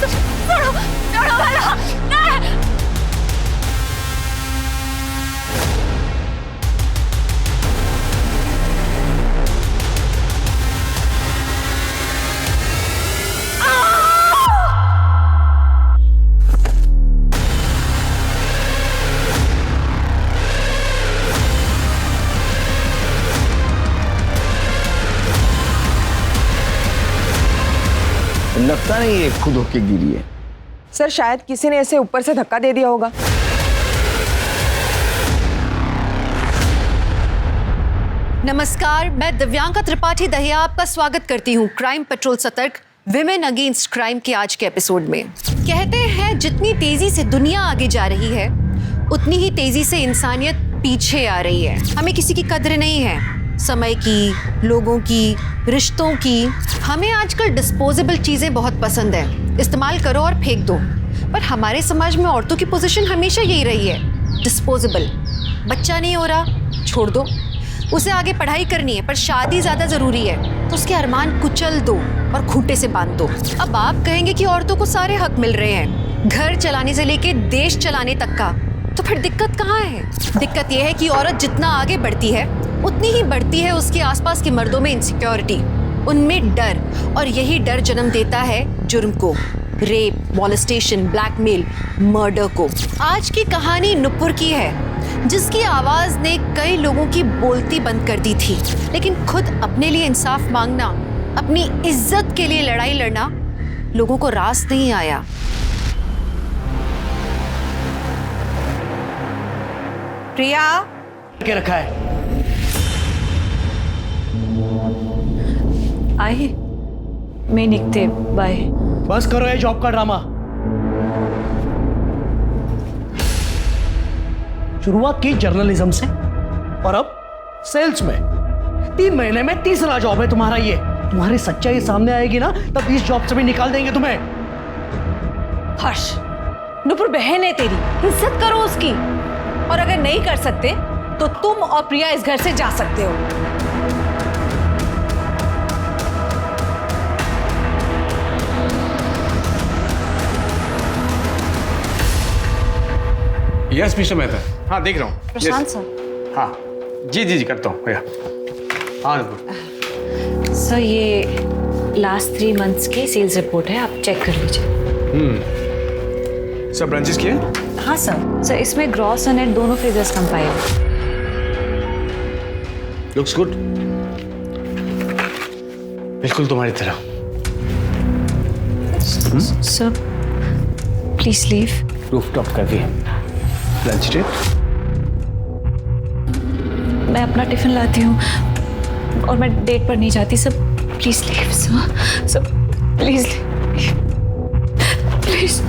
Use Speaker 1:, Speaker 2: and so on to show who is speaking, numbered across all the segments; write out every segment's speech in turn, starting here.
Speaker 1: छोड़ो छोड़ो वाला नहीं।
Speaker 2: लगता नहीं ये खुद होके गिरी है।
Speaker 3: सर शायद किसी ने इसे ऊपर से धक्का दे दिया होगा।
Speaker 4: नमस्कार, मैं दिव्यांका त्रिपाठी दहिया आपका स्वागत करती हूँ क्राइम पेट्रोल सतर्क विमेन अगेंस्ट क्राइम के आज के एपिसोड में। कहते हैं जितनी तेजी से दुनिया आगे जा रही है उतनी ही तेजी से इंसानियत पीछे आ रही है। हमें किसी की कद्र नहीं है, समय की, लोगों की, रिश्तों की। हमें आजकल डिस्पोजेबल चीजें बहुत पसंद है, इस्तेमाल करो और फेंक दो। पर हमारे समाज में औरतों की पोजीशन हमेशा यही रही है, डिस्पोजेबल। बच्चा नहीं हो रहा, छोड़ दो। उसे आगे पढ़ाई करनी है पर शादी ज्यादा जरूरी है तो उसके अरमान कुचल दो और खूंटे से बांध दो। अब आप कहेंगे कि औरतों को सारे हक मिल रहे हैं, घर चलाने से लेके देश चलाने तक का, तो फिर दिक्कत कहाँ है? दिक्कत यह है कि औरत जितना आगे बढ़ती है उतनी ही बढ़ती है उसके आसपास के मर्दों में इनसिक्योरिटी, उनमें डर, और यही डर जन्म देता है जुर्म को, रेप, मॉलेस्टेशन, ब्लैकमेल, मर्डर को। आज की कहानी नुपुर की है, जिसकी आवाज ने कई लोगों की बोलती बंद कर दी थी, लेकिन खुद अपने लिए इंसाफ मांगना, अपनी इज्जत के लिए लड़ाई लड़ना लोगों को रास नहीं आया।
Speaker 3: प्रिया
Speaker 5: के रखा है।
Speaker 1: आए मैं निकते, बाय।
Speaker 5: बस करो ये जॉब का ड्रामा। शुरुआत की जर्नलिज्म से और अब सेल्स में। 3 महीने में तीसरा जॉब है तुम्हारा ये। तुम्हारी सच्चाई सामने आएगी ना तब इस जॉब से भी निकाल देंगे तुम्हें।
Speaker 1: हर्ष, नुपुर बहन है तेरी, इज्जत करो उसकी। और अगर नहीं कर सकते तो तुम और प्रिया इस घर से जा सकते हो।
Speaker 6: यस मिस्टर मेहता, हाँ देख रहा हूँ।
Speaker 1: प्रशांत सर।
Speaker 6: हाँ जी जी जी करता हूँ भैया। हाँ नुपुर।
Speaker 7: सर ये लास्ट 3 मंथ्स की सेल्स रिपोर्ट है, आप चेक कर लीजिए।
Speaker 6: सब ब्रांचेस किए?
Speaker 7: हाँ सर इसमें ग्रॉस और नेट दोनों फिगर्स कंपाइल है।
Speaker 6: लुक्स गुड, बिल्कुल तुम्हारी तरह।
Speaker 7: Sir please leave.
Speaker 6: रूफटॉप कर दिए। Lunch date?
Speaker 7: मैं अपना टिफिन लाती हूँ और मैं डेट पर नहीं जाती। Sir please leave. Sir please please.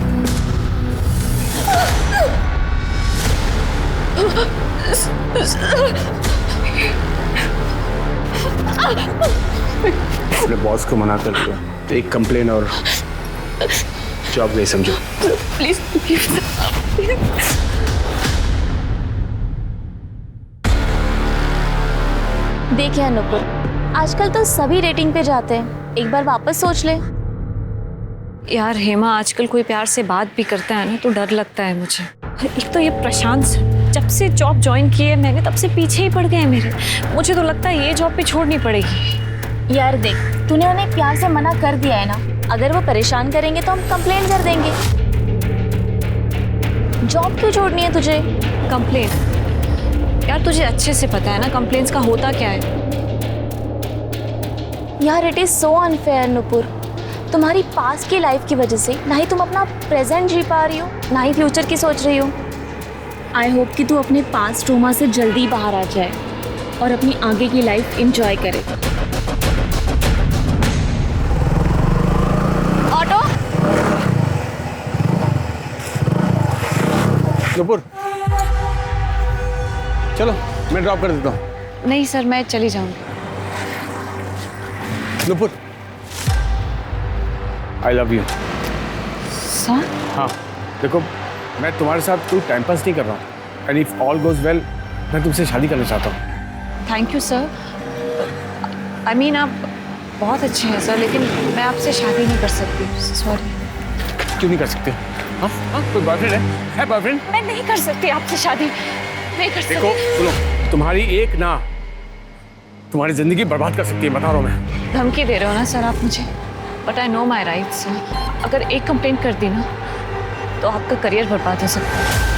Speaker 6: अपने बॉस को मना कर दिया, एक कंप्लेन और जॉब गई समझो।
Speaker 7: प्लीज
Speaker 8: देखिए नुपुर, आजकल तो सभी रेटिंग पे जाते हैं, एक बार वापस सोच ले।
Speaker 7: यार हेमा, आजकल कोई प्यार से बात भी करता है ना तो डर लगता है मुझे। एक तो ये प्रशांत सर, जब से जॉब ज्वाइन की है मैंने तब से पीछे ही पड़ गए हैं मेरे। मुझे तो लगता है ये जॉब भी छोड़नी पड़ेगी।
Speaker 8: यार देख, तूने उन्हें प्यार से मना कर दिया है ना, अगर वो परेशान करेंगे तो हम कंप्लेन कर देंगे। जॉब क्यों छोड़नी है तुझे?
Speaker 7: कंप्लेन? यार तुझे अच्छे से पता है ना कंप्लेंट्स का होता क्या है।
Speaker 8: यार it is so unfair Nupur, तुम्हारी पास्ट की लाइफ की वजह से ना ही तुम अपना प्रेजेंट जी पा रही हो ना ही फ्यूचर की सोच रही हो। आई होप कि तू अपने पास्ट ट्रॉमा से जल्दी बाहर आ जाए और अपनी आगे की लाइफ एंजॉय करे। ऑटो।
Speaker 6: नुपुर चलो मैं ड्रॉप कर देता हूँ।
Speaker 7: नहीं सर, मैं चली जाऊंगी।
Speaker 6: Nupur I love you.
Speaker 7: Sir?
Speaker 6: हाँ देखो, मैं तुम्हारे साथ कोई टाइम पास नहीं कर रहा हूँ, and if all goes well मैं तुमसे शादी करना चाहता हूँ।
Speaker 7: Thank you sir. I mean आप बहुत अच्छे हैं सर, लेकिन मैं आपसे शादी नहीं कर सकती। सॉरी।
Speaker 6: क्यों नहीं कर सकते? हाँ हाँ, कोई बॉयफ्रेंड है बॉयफ्रेंड?
Speaker 7: मैं नहीं कर सकती आपसे शादी, नहीं कर
Speaker 6: देखो
Speaker 7: सकती।
Speaker 6: सुनो, तुम्हारी एक ना तुम्हारी जिंदगी बर्बाद कर सकती है, बता रहा हूँ मैं।
Speaker 7: धमकी दे रहे हो ना सर आप मुझे, but I know my rights. अगर एक कंप्लेंट कर दी ना तो आपका करियर बर्बाद हो सकता है।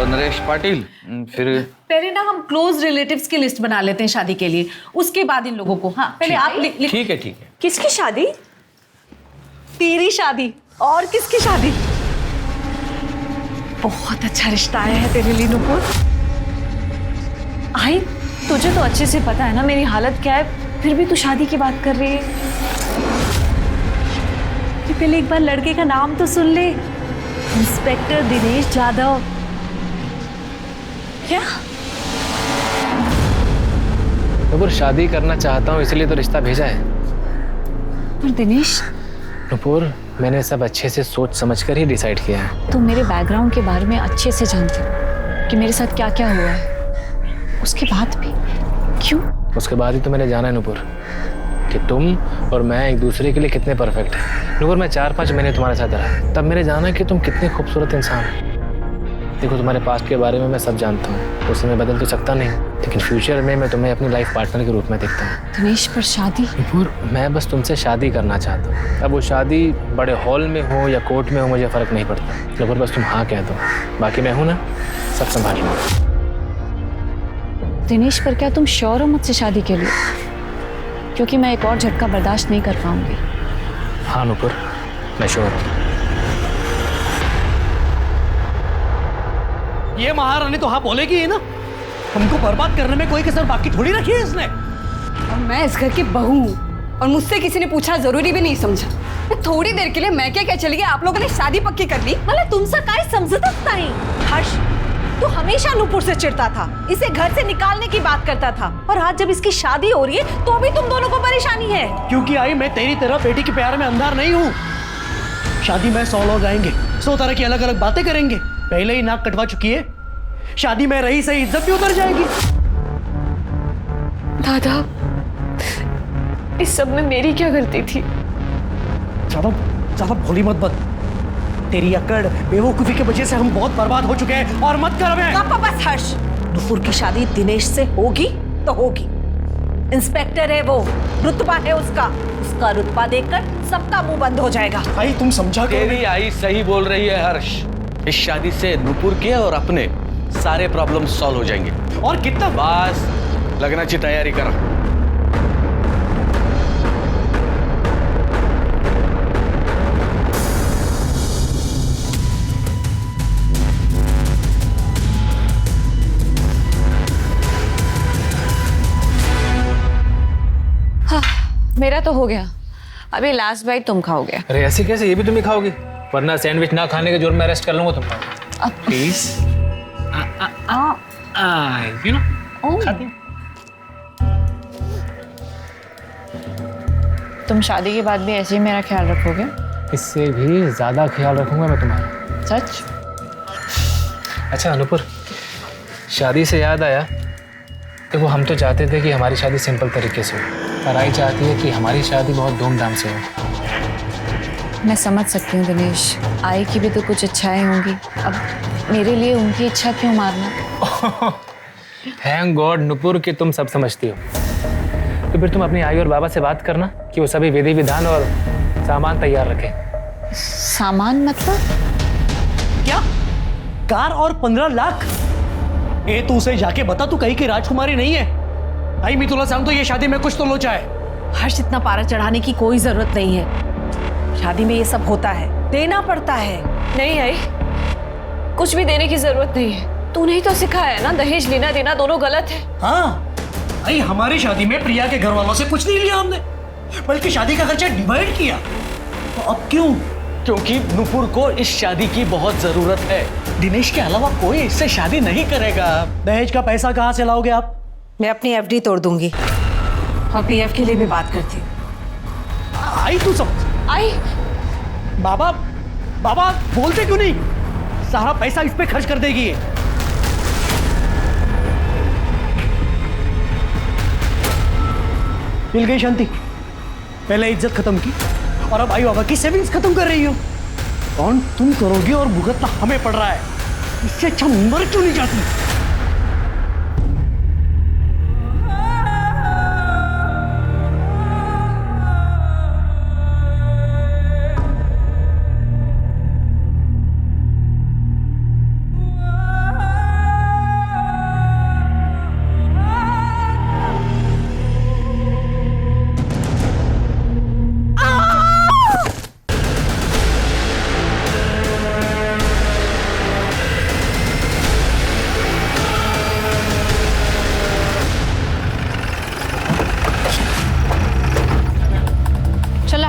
Speaker 2: नरेश पाटिल, फिर
Speaker 1: पहले ना हम क्लोज रिलेटिव्स की लिस्ट बना लेते हैं शादी के लिए, उसके बाद इन लोगों को। हाँ पहले आप लिख।
Speaker 2: ठीक है ठीक है।
Speaker 7: किसकी शादी?
Speaker 1: तेरी शादी। और किसकी शादी? बहुत अच्छा रिश्ता आया है तेरे लिए नुपुर।
Speaker 7: आई तुझे तो अच्छे से पता है ना मेरी हालत क्या है, फिर भी तू शादी की बात कर रही है।
Speaker 1: कि पहले एक बार लड़के का नाम तो सुन ले, इंस्पेक्टर दिनेश जाधव।
Speaker 7: क्या?
Speaker 9: नुपुर शादी करना चाहता हूँ इसलिए तो रिश्ता भेजा है।
Speaker 7: पर दिनेश,
Speaker 9: नुपुर मैंने सब अच्छे से सोच समझ कर ही डिसाइड किया है।
Speaker 7: तुम मेरे बैकग्राउंड के बारे में अच्छे से जानते हो कि मेरे साथ क्या क्या हुआ है, उसके बाद भी क्यों?
Speaker 9: उसके बाद ही तो मैंने जाना है नुपुर कि तुम और मैं एक दूसरे के लिए कितने परफेक्ट हैं। नुपुर मैं 4-5 महीने तुम्हारे साथ रहा, तब मैंने जाना कि तुम कितने खूबसूरत इंसान हो। देखो तुम्हारे पास्ट के बारे में मैं सब जानता हूँ, उसे मैं बदल तो सकता नहीं, लेकिन फ्यूचर में मैं तुम्हें अपनी लाइफ पार्टनर के रूप में देखता हूँ।
Speaker 7: दिनेश पर शादी?
Speaker 9: नुपुर मैं बस तुमसे शादी करना चाहता हूँ। अब वो शादी बड़े हॉल में हो या कोर्ट में हो मुझे फ़र्क नहीं पड़ता। नुपुर बस तुम हाँ कह दो, बाकी मैं हूँ ना, सब संभाल लूँगा।
Speaker 7: दिनेश पर क्या तुम श्योर हो मुझसे शादी के लिए? क्योंकि मैं एक और झटका बर्दाश्त नहीं कर पाऊंगी।
Speaker 9: हाँ नुपुर मैं श्योर हूँ।
Speaker 5: ये महारानी तो हाँ बोलेगी ही ना, हमको बर्बाद करने में कोई कसर बाकी थोड़ी रखी है इसने।
Speaker 3: और मैं इस घर की बहू हूँ और मुझसे किसी ने पूछना जरूरी भी नहीं समझा। थोड़ी देर के लिए मैं क्या चली गई, आप लोगों ने शादी पक्की कर ली।
Speaker 1: मतलब तुमसे काय समझतच नहीं। हर्ष तू हमेशा नुपुर से चिढ़ता था, इसे घर से निकालने की बात करता था, और आज जब इसकी शादी हो रही है तो भी तुम दोनों को परेशानी है।
Speaker 5: क्योंकि आई मैं तेरी तरह बेटी के प्यार में अंधार नहीं हूँ। शादी में 100 लोग आएंगे, 100 तरह की अलग अलग बातें करेंगे। पहले ही नाक कटवा चुकी है, शादी में रही सही इज्जत भी उतर जाएगी।
Speaker 7: दादा इस सब में मेरी क्या गलती थी?
Speaker 5: ज्यादा भोली मत बन। तेरी अकड़ बेवकूफी की वजह से हम बहुत बर्बाद हो चुके हैं, और मत कर हमें।
Speaker 1: पापा बस हर्ष, नुपुर की शादी दिनेश से होगी तो होगी। इंस्पेक्टर है वो, रुतबा है उसका, उसका रुतबा देखकर सबका मुंह बंद हो जाएगा।
Speaker 5: भाई तुम समझा करो।
Speaker 2: तेरी आई सही बोल रही है हर्ष। इस शादी से नुपुर के और अपने सारे प्रॉब्लम सॉल्व हो जाएंगे।
Speaker 5: और कितना
Speaker 2: बस लगना की तैयारी करो।
Speaker 7: हाँ मेरा तो हो गया, अभी लास्ट बाइट तुम खाओगे।
Speaker 9: अरे ऐसे कैसे, ये भी तुम ही खाओगी? वरना सैंडविच ना खाने के जुर्म में अरेस्ट कर लूंगा तुमको।
Speaker 7: अब
Speaker 9: प्लीज यू नो खाती हूँ।
Speaker 7: तुम शादी के बाद भी ऐसे ही मेरा ख्याल रखोगे?
Speaker 9: इससे भी ज्यादा ख्याल रखूंगा मैं तुम्हारा।
Speaker 7: सच?
Speaker 9: अच्छा अनुपुर, शादी से याद आया, देखो हम तो चाहते थे कि हमारी शादी सिंपल तरीके से हो, पर आई चाहती है कि हमारी शादी बहुत धूमधाम से हो।
Speaker 7: मैं समझ सकती हूँ दिनेश, आई की भी तो कुछ इच्छाएं होंगी, अब मेरे लिए उनकी इच्छा क्यों मारना?
Speaker 9: थैंक गॉड नुपुर कि तुम सब समझती हो। तो फिर तुम अपनी आई और बाबा से बात करना कि वो सभी विधि विधान और सामान तैयार रखें।
Speaker 7: सामान मतलब?
Speaker 5: क्या कार और 15 लाख? ए तू उसे जाके बता तू कहीं की राजकुमारी नहीं है। आई मैं तुला सांगतो ये शादी में कुछ तो लोचा है।
Speaker 1: हर्ष इतना पारा चढ़ाने की कोई जरूरत नहीं है, शादी में ये सब होता है, देना पड़ता है।
Speaker 7: नहीं आई, कुछ भी देने की जरूरत नहीं है। तूने ही तो सिखाया है ना, दहेज लेना देना दोनों गलत है।
Speaker 5: हाँ आई हमारी शादी में प्रिया के घर वालों से कुछ नहीं लिया हमने, बल्कि शादी का खर्चा डिवाइड किया। तो अब क्यों?
Speaker 2: क्योंकि नुपुर को इस शादी की बहुत जरूरत है। दिनेश के अलावा कोई इससे शादी नहीं करेगा।
Speaker 5: दहेज का पैसा कहाँ से लाओगे आप?
Speaker 1: मैं अपनी एफडी तोड़ दूंगी और पीएफ के लिए भी बात करती हूँ।
Speaker 5: आई तू सब
Speaker 7: आई
Speaker 5: बाबा बाबा बोलते क्यों नहीं? सारा पैसा इस पे खर्च कर देगी ये। मिल गई शांति, पहले इज्जत खत्म की और अब आई बाबा की सेविंग्स खत्म कर रही हो। कौन तुम करोगे और भुगतना हमें पड़ रहा है। इससे अच्छा मर क्यों नहीं जाती?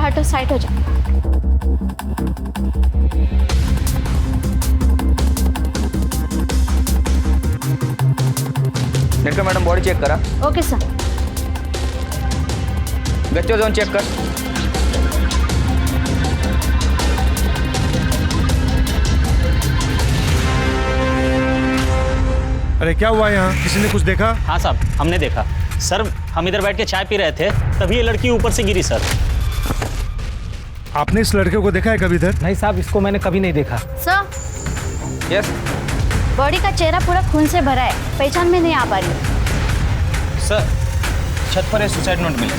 Speaker 8: हटो, साइड हो जाओ।
Speaker 10: नेटका मैडम बॉडी चेक करा।
Speaker 8: Okay sir.
Speaker 10: गच्चो जोन चेक कर।
Speaker 6: अरे क्या हुआ यहाँ? किसी ने कुछ देखा?
Speaker 11: हाँ साहब, हमने देखा। सर, हम इधर बैठ के चाय पी रहे थे, तभी ये लड़की ऊपर से गिरी सर।
Speaker 6: आपने इस लड़के को देखा है कभी इधर?
Speaker 9: नहीं साहब, इसको मैंने कभी नहीं देखा।
Speaker 8: सर,
Speaker 10: यस
Speaker 8: बॉडी का चेहरा पूरा खून से भरा है, पहचान में नहीं आ पा रही।
Speaker 10: सर, छत पर सुसाइड नोट मिले।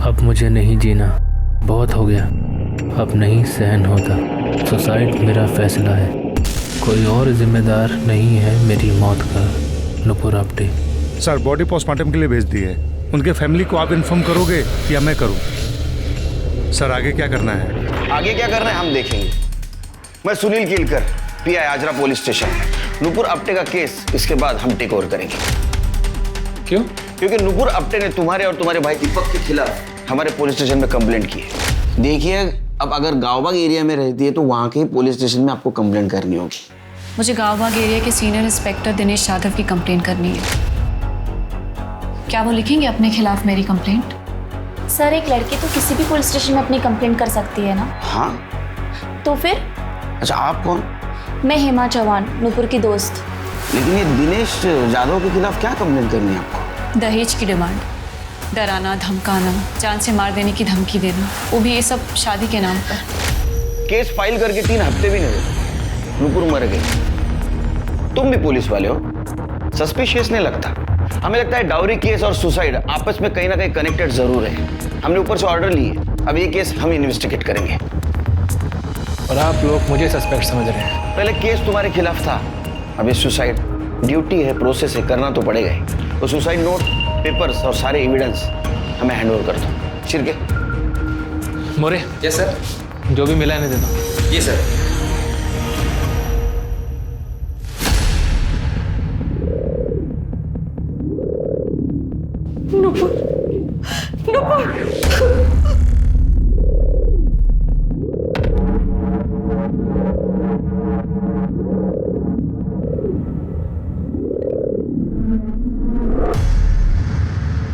Speaker 9: अब मुझे नहीं जीना, बहुत हो गया, अब नहीं सहन होता। सुसाइड मेरा फैसला है, कोई और जिम्मेदार नहीं है मेरी मौत का। Nupur Apte.
Speaker 6: Sir, body postmortem के लिए भेज दी है। उनके फैमिली को आप इन्फॉर्म करोगे या मैं करूं? सर, आगे क्या करना है?
Speaker 12: आगे क्या करना है हम देखेंगे। मैं Sunil Kilkar, PI Ajra police station. Nupur Apte का केस इसके बाद हम टेक ओवर करेंगे।
Speaker 9: क्यों?
Speaker 12: क्योंकि नुपुर आप्टे ने तुम्हारे और तुम्हारे भाई दीपक के खिलाफ हमारे पुलिस स्टेशन में कंप्लेंट की है। देखिए, अब अगर गांवबाग एरिया में रहती है तो वहां के पुलिस स्टेशन में आपको कंप्लेंट करनी होगी।
Speaker 7: मुझे गांवबाग एरिया के सीनियर इंस्पेक्टर दिनेश यादव की कंप्लेंट करनी है। क्या वो लिखेंगे अपने खिलाफ मेरी कंप्लेंट?
Speaker 8: सर, एक लड़की तो किसी भी पुलिस स्टेशन में अपनी कंप्लेंट कर सकती है ना?
Speaker 12: हाँ।
Speaker 8: तो फिर?
Speaker 12: अच्छा, आप कौन?
Speaker 8: मैं हेमा चौहान, नुपुर की दोस्त।
Speaker 12: लेकिन ये दिनेश यादव के खिलाफ क्या कंप्लेंट करनी है आपको?
Speaker 7: दहेज की डिमांड, डराना, धमकाना, जान से मार देने की धमकी देना, वो भी ये सब शादी के नाम पर।
Speaker 12: केस फाइल करके 3 हफ्ते भी नहीं हुए, नुपुर मर गई। तुम भी पुलिस वाले हो, सस्पिशियस नहीं लगता? हमें लगता है डाउरी केस और सुसाइड आपस में कहीं ना कहीं कनेक्टेड जरूर है। हमने ऊपर से ऑर्डर लिए, अब ये केस हम इन्वेस्टिगेट करेंगे।
Speaker 9: और आप लोग मुझे सस्पेक्ट समझ रहे हैं?
Speaker 12: पहले केस तुम्हारे खिलाफ था, अब ये सुसाइड ड्यूटी है, प्रोसेस है, करना तो पड़ेगा ही। तो सुसाइड नोट, पेपर्स और सारे एविडेंस हमें हैंड ओवर कर दो। शिरके।
Speaker 9: मोरे।
Speaker 10: Yes sir.
Speaker 9: जो भी मिला है दे दो।
Speaker 10: ये सर।
Speaker 1: नुपुर, नुपुर।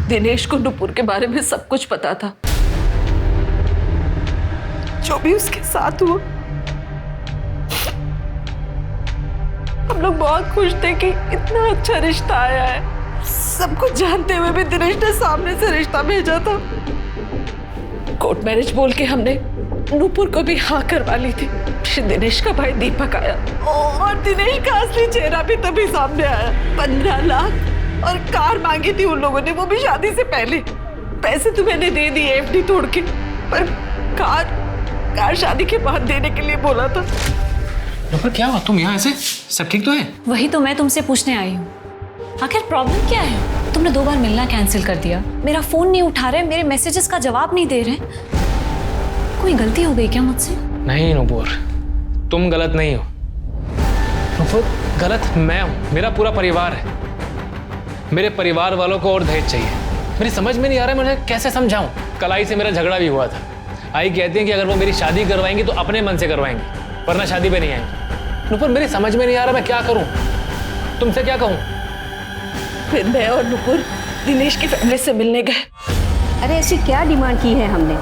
Speaker 1: दिनेश को नुपुर के बारे में सब कुछ पता था, जो भी उसके साथ हुआ। हम लोग बहुत खुश थे कि इतना अच्छा रिश्ता आया है। सब कुछ जानते हुए भी दिनेश ने सामने से रिश्ता भेजा था। कोर्ट मैरिज बोल के हमने नुपुर को भी हाँ करवा ली थी। फिर दिनेश का भाई दीपक आया और दिनेश का असली चेहरा भी तभी सामने आया। 15 लाख और कार मांगी थी उन लोगों ने, वो भी शादी से पहले। पैसे तो मैंने दे दिए एफडी तोड़ के, पर कार शादी के बाद देने के लिए बोला था।
Speaker 9: नुपुर, क्या हुआ? तुम यहाँ ऐसे? सब ठीक तो है?
Speaker 7: वही तो मैं तुमसे पूछने आई हूँ, आखिर प्रॉब्लम क्या है? तुमने 2 बार मिलना कैंसिल कर दिया, मेरा फोन नहीं उठा रहे, मेरे मैसेजेस का जवाब नहीं दे रहे। कोई गलती हो गई क्या मुझसे?
Speaker 9: नहीं नुपुर, तुम गलत नहीं हो। नुपुर, गलत मैं हूँ, मेरा पूरा परिवार है। मेरे परिवार वालों को और दहेज चाहिए। मेरी समझ में नहीं आ रहा है, मुझे कैसे समझाऊं। कलाई से मेरा झगड़ा भी हुआ था। आई कहती हैं कि अगर वो मेरी शादी करवाएंगी तो अपने मन से करवाएंगी, वरना शादी पे नहीं आएंगी। नुपुर, मेरी समझ में नहीं आ रहा मैं क्या करूं, तुमसे क्या कहूं?
Speaker 1: फिर मैं और नुपुर दिनेश की फैमिली से मिलने गए।
Speaker 13: अरे ऐसी क्या डिमांड की है हमने?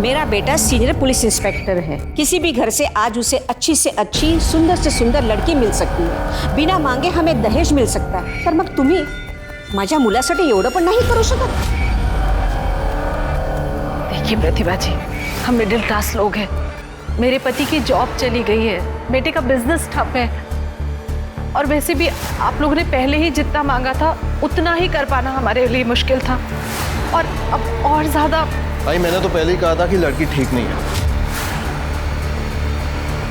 Speaker 13: मेरा बेटा सीनियर पुलिस इंस्पेक्टर है, किसी भी घर से आज उसे अच्छी से अच्छी, सुंदर से सुंदर लड़की मिल सकती है। बिना मांगे हमें दहेज मिल सकता है, पर मग तुम्ही माझ्या मुलासाठी एवढं पण नाही करू शकत?
Speaker 1: देखिए प्रतिभा जी, हम मिडिल क्लास लोग हैं। मेरे पति की जॉब चली गई है, बेटे का बिजनेस ठप है, और वैसे भी आप लोगों ने पहले ही जितना मांगा था उतना ही कर पाना हमारे लिए मुश्किल था, और अब और ज्यादा।
Speaker 14: भाई मैंने तो पहले ही कहा था कि लड़की ठीक नहीं है।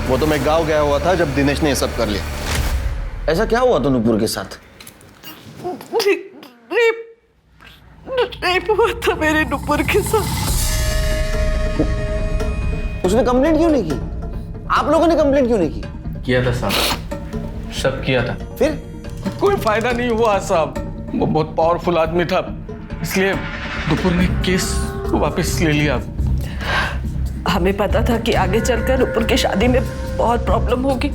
Speaker 14: वो तो मैं गांव गया हुआ था जब दिनेश ने ये सब कर लिया।
Speaker 12: ऐसा क्या हुआ था नुपुर के साथ?
Speaker 1: रेप हुआ था मेरे नुपुर के साथ।
Speaker 12: उसने कंप्लेंट क्यों नहीं की? आप लोगों ने कंप्लेंट क्यों नहीं की?
Speaker 2: किया था साहब, सब किया था।
Speaker 12: फिर
Speaker 2: कोई फायदा नहीं हुआ साहब। वो बहुत पावरफुल आदमी था, इसलिए नुपुर ने केस वापस ले लिया।
Speaker 1: हमें पता था कि आगे चलकर नुपुर की शादी में बहुत प्रॉब्लम होगी,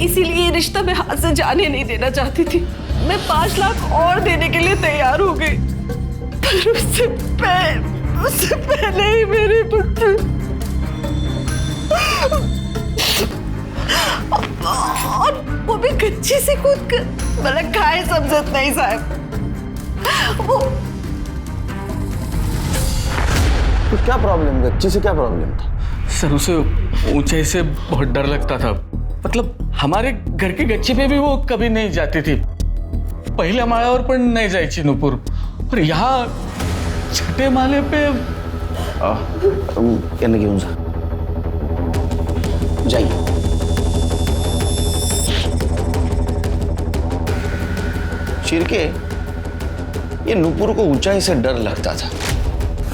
Speaker 1: इसीलिए ये रिश्ता मैं हाथ से जाने नहीं देना चाहती थी। मैं 5 लाख और देने के लिए तैयार हो गई, पर उससे पहले ही मेरे पुत्र और वो भी कच्ची से कूद कर, मतलब खाए समझत नहीं साहब। वो
Speaker 12: तो क्या प्रॉब्लम? गच्ची से क्या प्रॉब्लम था?
Speaker 2: सर उसे ऊंचाई से बहुत डर लगता था। मतलब हमारे घर की गच्ची पे भी वो कभी नहीं जाती थी। पहिल्या माळ्यावर पण नाही जायची नुपुर, और यहाँ छठे माले पे
Speaker 12: यानी घेऊन जा, जाइए। शिर्के, ये नुपुर को ऊंचाई से डर लगता था,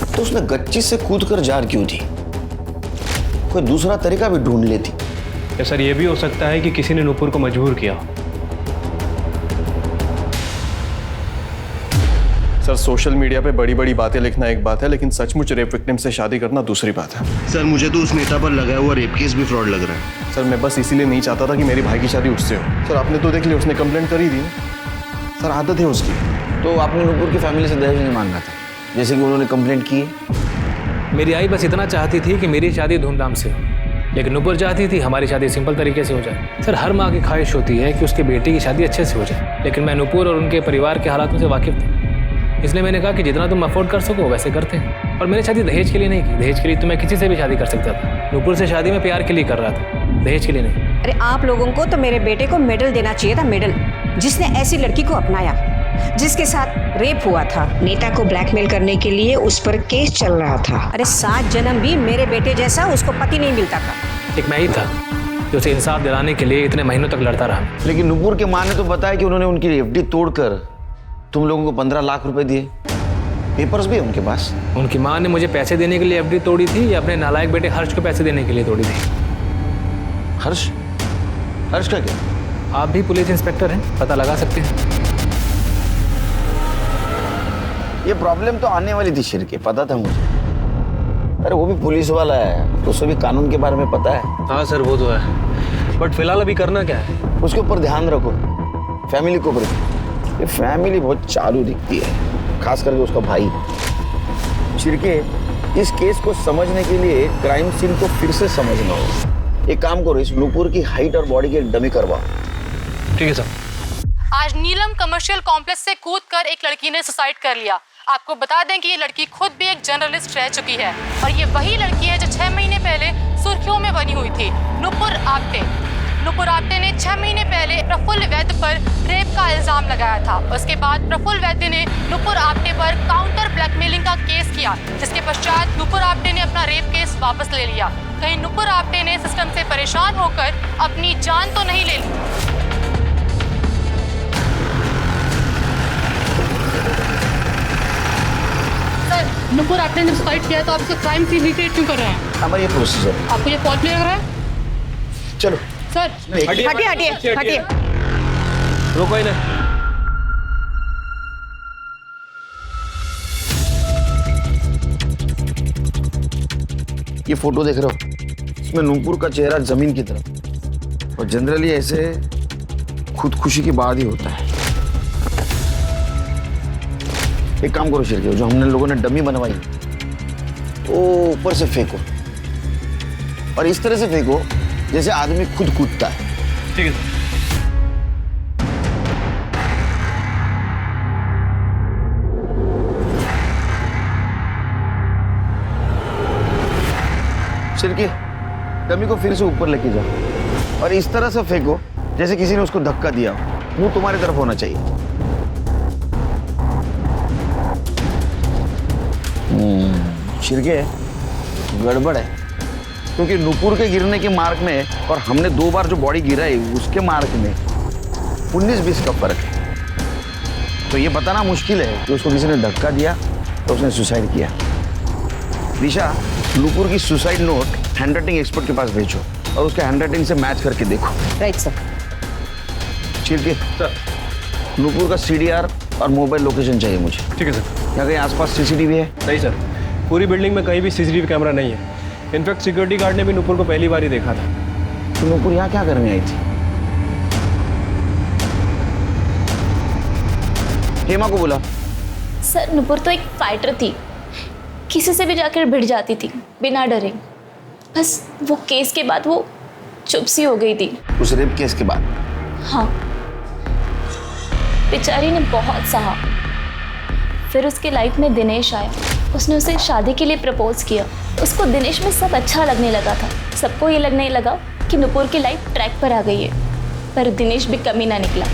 Speaker 12: तो उसने गच्ची से कूदकर जार क्यों दी? कोई दूसरा तरीका भी ढूंढ लेती।
Speaker 9: या सर ये भी हो सकता है कि किसी ने नुपुर को मजबूर किया।
Speaker 14: सर सोशल मीडिया पे बड़ी बड़ी बातें लिखना एक बात है, लेकिन सचमुच रेप विक्टिम से शादी करना दूसरी बात है।
Speaker 12: सर मुझे तो उस नेता पर लगाया हुआ रेप केस भी फ्रॉड लग रहा है।
Speaker 14: सर मैं बस इसीलिए नहीं चाहता था कि मेरी भाई की शादी उससे हो। सर आपने तो देख लिया, उसने कंप्लेंट कर ही दी। सर आदत है उसकी।
Speaker 12: तो आपने नुपुर की फैमिली से दहेज नहीं मांगा था, जैसे कि उन्होंने कंप्लेंट की है?
Speaker 9: मेरी आई बस इतना चाहती थी कि मेरी शादी धूमधाम से हो, लेकिन नुपुर चाहती थी हमारी शादी सिंपल तरीके से हो जाए। सर हर माँ की ख्वाहिश होती है कि उसके बेटे की शादी अच्छे से हो जाए, लेकिन मैं नुपुर और उनके परिवार के हालातों से वाकिफ था, इसलिए मैंने कहा कि जितना तुम अफोर्ड कर सको वैसे करते हैं। और मैंने शादी दहेज के लिए नहीं की। दहेज के लिए तो मैं किसी से भी शादी कर सकता था। नुपुर से शादी मैं प्यार के लिए कर रहा था, दहेज के लिए नहीं।
Speaker 13: अरे आप लोगों को तो मेरे बेटे को मेडल देना चाहिए था, मेडल, जिसने ऐसी लड़की को अपनाया, जिसके साथ रेप हुआ था। नेता को ब्लैकमेल करने के लिए उस पर केस चल रहा था। अरे 7 जन्म भी मेरे बेटे जैसा उसको पति नहीं मिलता था।
Speaker 9: एक मैं ही था जो उसे इंसाफ दिलाने के लिए इतने महीनों तक लड़ता रहा।
Speaker 12: लेकिन नुपुर के माँ ने तो बताया कि उन्होंने उनकी एफडी तोड़कर तुम लोगों को 15 लाख रुपए दिए। पेपर्स भी है उनके पास।
Speaker 9: उनकी माँ ने मुझे पैसे देने के लिए एफडी तोड़ी थी या अपने नालायक बेटे हर्ष को पैसे देने के लिए तोड़ी थी?
Speaker 12: हर्ष? हर्ष का क्या?
Speaker 9: आप भी पुलिस इंस्पेक्टर हैं, पता लगा सकते हैं।
Speaker 12: ये प्रॉब्लम तो आने वाली थी शिर्के, पता था मुझे। अरे वो भी पुलिस वाला है, तो उसे भी कानून के बारे में पता है।
Speaker 9: हाँ सर वो तो है, बट फिलहाल अभी करना क्या है?
Speaker 12: उसके ऊपर ध्यान रखो, फैमिली के ऊपर। ये फैमिली बहुत चालू दिखती है, खास करके उसका भाई। शिर्के, इस केस को समझने के लिए क्राइम सीन को फिर से समझना होगा। एक काम करो, इस नुपुर की हाइट और बॉडी की एक डमी करवाओ।
Speaker 9: ठीक है सर।
Speaker 15: आज नीलम कमर्शियल कॉम्प्लेक्स से कूदकर एक लड़की ने सुसाइड कर लिया। आपको बता दें कि ये लड़की खुद भी एक जर्नलिस्ट रह चुकी है, और ये वही लड़की है जो 6 महीने पहले सुर्खियों में बनी हुई थी, नुपुर आप्टे। नुपुर आप्टे ने 6 महीने पहले प्रफुल्ल वैद्य पर रेप का इल्जाम लगाया था। उसके बाद प्रफुल्ल वैद्य ने नुपुर आप्टे पर काउंटर ब्लैकमेलिंग का केस किया, जिसके पश्चात नुपुर आप्टे ने अपना रेप केस वापस ले लिया। कहीं नुपुर आप्टे ने सिस्टम से परेशान होकर अपनी जान तो नहीं ले ली? नुपुर आप्टे ने सुसाइड किया, तो आप इसको क्राइम सीन रिक्रिएट क्यों कर रहे हैं?
Speaker 12: हमारा ये प्रोसीजर।
Speaker 15: आपको ये फॉल्ट नहीं लग रहा है?
Speaker 12: चलो
Speaker 15: सर
Speaker 3: हटिए हटिए हटिए।
Speaker 9: रुको ही ना।
Speaker 12: ये फोटो देख रहे हो, इसमें नुपुर का चेहरा जमीन की तरफ, और जनरली ऐसे खुदकुशी के बाद ही होता है। एक काम करो शिर्के, जो हमने लोगों ने डमी बनवाई वो ऊपर से फेंको, और इस तरह से फेंको जैसे आदमी खुद कूदता है।
Speaker 9: ठीक है।
Speaker 12: छिड़के डमी को फिर से ऊपर लेके जाओ और इस तरह से फेंको जैसे किसी ने उसको धक्का दिया हो। मुंह तुम्हारी तरफ होना चाहिए। छिड़के गड़बड़ है, क्योंकि नुपुर के गिरने के मार्क में और हमने 2 बार जो बॉडी गिराई उसके मार्क में 19-20 का फर्क है। तो ये बताना मुश्किल है कि उसको किसी ने धक्का दिया तो उसने सुसाइड किया। दिशा, नुपुर की सुसाइड नोट हैंडराइटिंग एक्सपर्ट के पास भेजो और उसके हैंडराइटिंग से मैच करके देखो।
Speaker 13: Right sir.
Speaker 12: छिड़के सर, नुपुर का CDR और मोबाइल लोकेशन चाहिए मुझे।
Speaker 14: ठीक है सर।
Speaker 12: क्या कहीं आसपास CCTV है?
Speaker 14: नहीं सर, पूरी बिल्डिंग में कहीं भी CCTV कैमरा नहीं है। इनफैक्ट सिक्योरिटी गार्ड ने भी नुपुर को पहली बार ही देखा था।
Speaker 12: तो नुपुर यहाँ क्या करने आई थी? हेमा को बोला।
Speaker 8: सर नुपुर तो एक फाइटर थी, किसी से भी जाकर भिड़ जाती थी बिना डरे। बस वो केस के बाद वो चुप सी हो गई थी।
Speaker 12: उस रेप केस के बाद?
Speaker 8: हाँ, बेचारी ने बहुत सहा। फिर उसके लाइफ में दिनेश आया, उसने उसे शादी के लिए प्रपोज किया। उसको दिनेश में सब अच्छा लगने लगा था। सबको ये लगने लगा कि नुपुर की लाइफ ट्रैक पर आ गई है, पर दिनेश भी कमी ना निकला।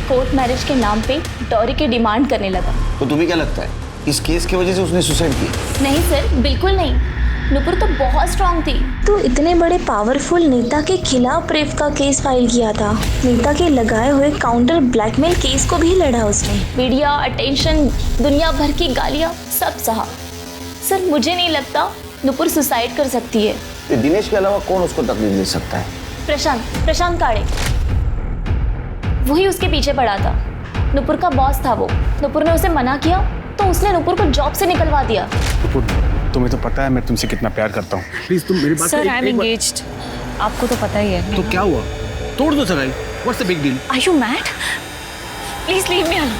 Speaker 8: कोर्ट मैरिज के नाम पे डॉरी की डिमांड करने लगा।
Speaker 12: तो तुम्हें क्या लगता है इस केस की वजह से उसने सुसाइड की?
Speaker 8: नहीं सर, बिल्कुल नहीं। नुपुर तो बहुत स्ट्रांग थी।
Speaker 16: तो इतने बड़े पावरफुल नेता के खिलाफ रेप का केस फाइल किया था। नेता के लगाए हुए काउंटर ब्लैकमेल केस को भी लड़ा उसने।
Speaker 8: मीडिया अटेंशन, दुनिया भर की गालियाँ सब सहा। सर मुझे नहीं लगता नुपुर सुसाइड कर सकती है।
Speaker 12: तो दिनेश के अलावा कौन उसको तकलीफ दे सकता है?
Speaker 8: प्रशांत काड़े, वही उसके पीछे पड़ा था। नुपुर का बॉस था वो। नुपुर ने उसे मना किया तो उसने नुपुर को जॉब से निकलवा दिया।
Speaker 6: नुपुर, तुम्हें तो पता है मैं तुमसे कितना प्यार करता हूँ। प्लीज तुम मेरी बात
Speaker 7: सर आई एम एंगेज्ड, आपको तो पता ही है।
Speaker 5: तो क्या हुआ? तोड़ दो सगाई। What's the big deal?
Speaker 7: Are you mad? Please leave me alone.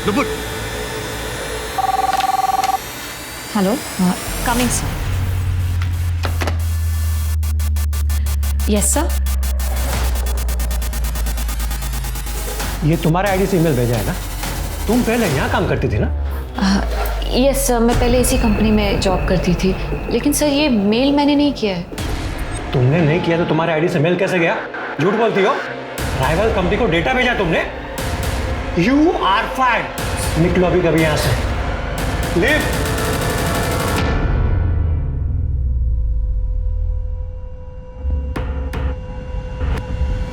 Speaker 5: Nupur.
Speaker 7: Hello, coming sir. Yes sir.
Speaker 5: ये तुम्हारे आईडी से ईमेल भेजा है ना? तुम पहले यहाँ काम करती थी ना?
Speaker 7: यस सर, मैं पहले इसी कंपनी में जॉब करती थी, लेकिन सर ये मेल मैंने नहीं किया है।
Speaker 5: तुमने नहीं किया तो तुम्हारे आईडी से मेल कैसे गया? झूठ बोलती हो। राइवल कंपनी को डेटा भेजा तुमने। You are fired. निकलो अभी कभी यहाँ से। लीव।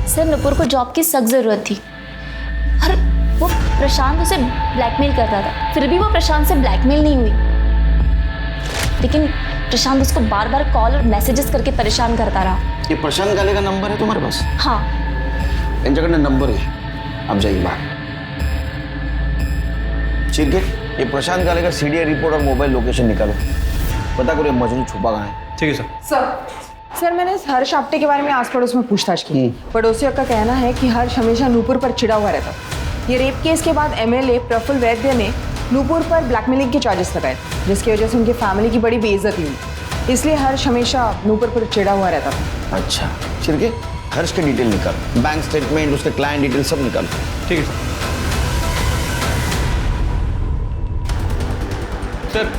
Speaker 8: सर नुपुर को जॉब की सख्त जरूरत थी और वो प्रशांत उसे ब्लैकमेल करता था। फिर भी वो प्रशांत से ब्लैकमेल नहीं हुई, लेकिन प्रशांत उसको बार बार कॉल और मैसेजेस करके परेशान करता रहा।
Speaker 12: ये प्रशांत गाले का नंबर है तुम्हारे पास?
Speaker 8: हाँ।
Speaker 12: इन जगह नंबर है, अब जाइए बाहर। ठीक है, ये प्रशांत गाले का CDR रिपोर्ट और मोबाइल लोकेशन निकालो। पता करो ये मजनू छुपा कहाँ है।
Speaker 5: ठीक है सर।
Speaker 17: सर मैंने इस हर्ष आप्टे के बारे में आस पड़ोस में पूछताछ की। पड़ोसियों का कहना है कि हर्ष हमेशा नूपुर पर चिढ़ा हुआ रहता। ये रेप केस के बाद MLA प्रफुल्ल वैद्य ने नूपुर पर ब्लैकमेलिंग के चार्जेस लगाए, जिसकी वजह से उनकी फैमिली की बड़ी बेइज्जती हुई। इसलिए हर्ष हमेशा नूपुर पर चिढ़ा हुआ रहता था।
Speaker 12: अच्छा, छिड़के हर्ष के डिटेल निकालो, बैंक स्टेटमेंट, उसके क्लाइंट डिटेल सब निकालो।
Speaker 5: ठीक है सर।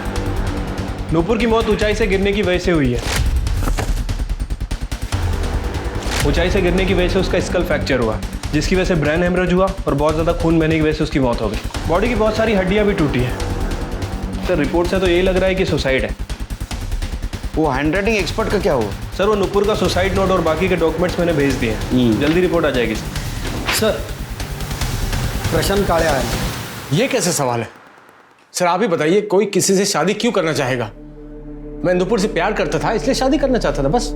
Speaker 5: नूपुर की मौत ऊंचाई से गिरने की वजह से हुई है। ऊंचाई से गिरने की वजह से उसका स्कल फ्रैक्चर हुआ, जिसकी वजह से ब्रेन हेमरेज हुआ और बहुत ज़्यादा खून बहने की वजह से उसकी मौत हो गई। बॉडी की बहुत सारी हड्डियां भी टूटी हैं। सर रिपोर्ट से तो यही लग रहा है कि सुसाइड है।
Speaker 12: वो हैंडराइटिंग एक्सपर्ट का क्या हुआ?
Speaker 5: सर वो नुपुर का सुसाइड नोट और बाकी के डॉक्यूमेंट्स मैंने भेज दिए हैं। जल्दी रिपोर्ट आ जाएगी
Speaker 18: सर। प्रशांत काड़े आया।
Speaker 6: ये कैसे सवाल है सर? आप ही बताइए, कोई किसी से शादी क्यों करना चाहेगा? मैं नुपुर से प्यार करता था इसलिए शादी करना चाहता था बस।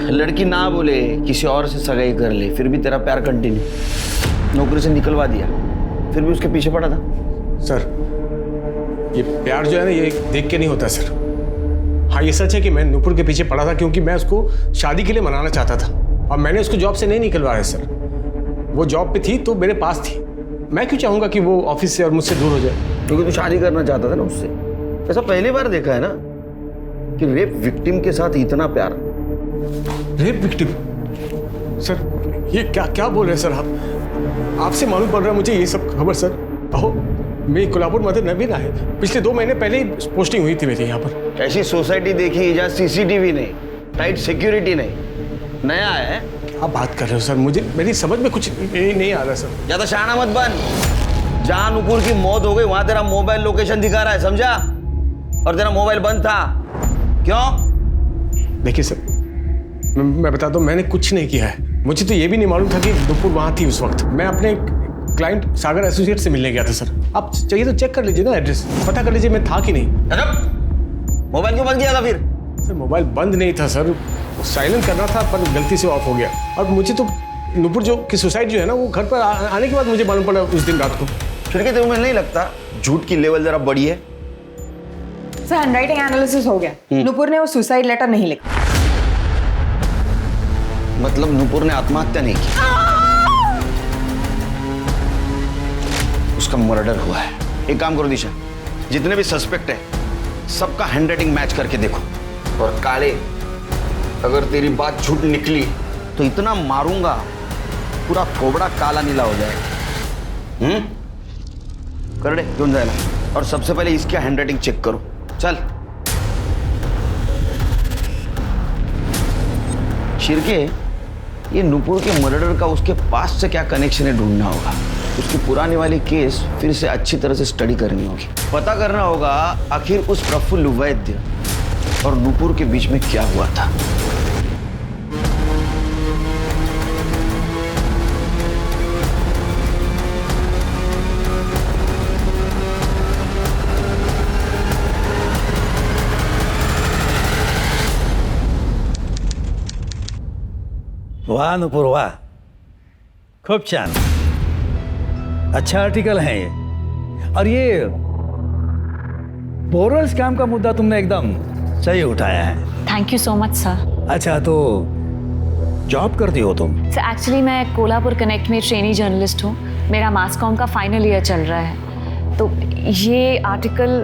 Speaker 12: लड़की ना बोले किसी और से सगाई कर ले, फिर भी तेरा प्यार कंटिन्यू। नौकरी से निकलवा दिया, फिर भी उसके पीछे पड़ा था।
Speaker 6: सर ये प्यार जो है ना, ये देख के नहीं होता सर। हाँ ये सच है कि मैं नूपुर के पीछे पड़ा था क्योंकि मैं उसको शादी के लिए मनाना चाहता था और मैंने उसको जॉब से नहीं निकलवाया सर। वो जॉब पे थी तो मेरे पास थी। मैं क्यों चाहूंगा कि वो ऑफिस से और मुझसे दूर हो जाए?
Speaker 12: क्योंकि तू शादी करना चाहता था ना उससे। ऐसा पहली बार देखा है ना कि रेप विक्टिम के साथ इतना प्यार।
Speaker 6: Rape victim? सर ये क्या क्या बोल रहे हैं सर आप? आपसे मालूम पड़ रहा है मुझे ये सब खबर सर। अहो मेरी कोल्हापुर मदर नवीन है, पिछले 2 महीने पहले ही पोस्टिंग हुई थी मेरी यहाँ पर।
Speaker 12: ऐसी सोसाइटी देखी जहाँ सीसीटीवी नहीं, टाइट सिक्योरिटी नहीं, नया है।
Speaker 6: आप बात कर रहे हो सर, मुझे मेरी समझ में कुछ नहीं आ रहा सर।
Speaker 12: ज्यादा शाना मत बन। जहाँ नुपुर की मौत हो गई वहां तेरा मोबाइल लोकेशन दिखा रहा है, समझा? और तेरा मोबाइल बंद था, क्यों?
Speaker 6: देखिए सर, मैं बताता हूँ, मैंने कुछ नहीं किया है। मुझे तो ये भी नहीं मालूम था कि नुपुर वहाँ थी उस वक्त। मैं अपने क्लाइंट सागर एसोसिएट से मिलने गया था सर। आप चाहिए तो चेक कर लीजिए ना, एड्रेस पता कर लीजिए मैं था कि नहीं।
Speaker 12: मोबाइल क्यों बंद किया था फिर?
Speaker 6: सर मोबाइल बंद नहीं था सर, साइलेंट करना था पर गलती से ऑफ हो गया। और मुझे तो नुपुर जो की सुसाइड जो है ना, वो घर पर आने के बाद मुझे मालूम पड़ा उस दिन रात को।
Speaker 12: फिर क्या तुम्हें नहीं लगता झूठ की लेवल जरा बड़ी है?
Speaker 17: सर हैंडराइटिंग एनालिसिस हो गया, नुपुर ने वो सुसाइड लेटर नहीं लिखा।
Speaker 12: मतलब नुपुर ने आत्महत्या नहीं की, उसका मर्डर हुआ है। एक काम करो दिशा, जितने भी सस्पेक्ट है सबका हैंडराइटिंग मैच करके देखो। और काले, अगर तेरी बात झूठ निकली तो इतना मारूंगा पूरा थोबड़ा काला नीला हो जाएगा। कर दे, क्यों जाएगा? और सबसे पहले इसका हैंडराइटिंग चेक करो। चल शिरके, ये नुपुर के मर्डर का उसके पास से क्या कनेक्शन है ढूंढना होगा। उसकी पुरानी वाली केस फिर से अच्छी तरह से स्टडी करनी होगी। पता करना होगा आखिर उस प्रफुल्ल वैद्य और नुपुर के बीच में क्या हुआ था।
Speaker 19: वाह नुपुर वाह, खूब छान, अच्छा आर्टिकल है ये। और ये बोरवेल स्कैम का मुद्दा तुमने एकदम सही उठाया है।
Speaker 7: Thank you so much sir.
Speaker 19: अच्छा, तो जॉब करती हो तुम?
Speaker 7: सर एक्चुअली मैं कोल्हापुर कनेक्ट में ट्रेनी जर्नलिस्ट हूँ। मेरा मास कॉम का फाइनल ईयर चल रहा है, तो ये आर्टिकल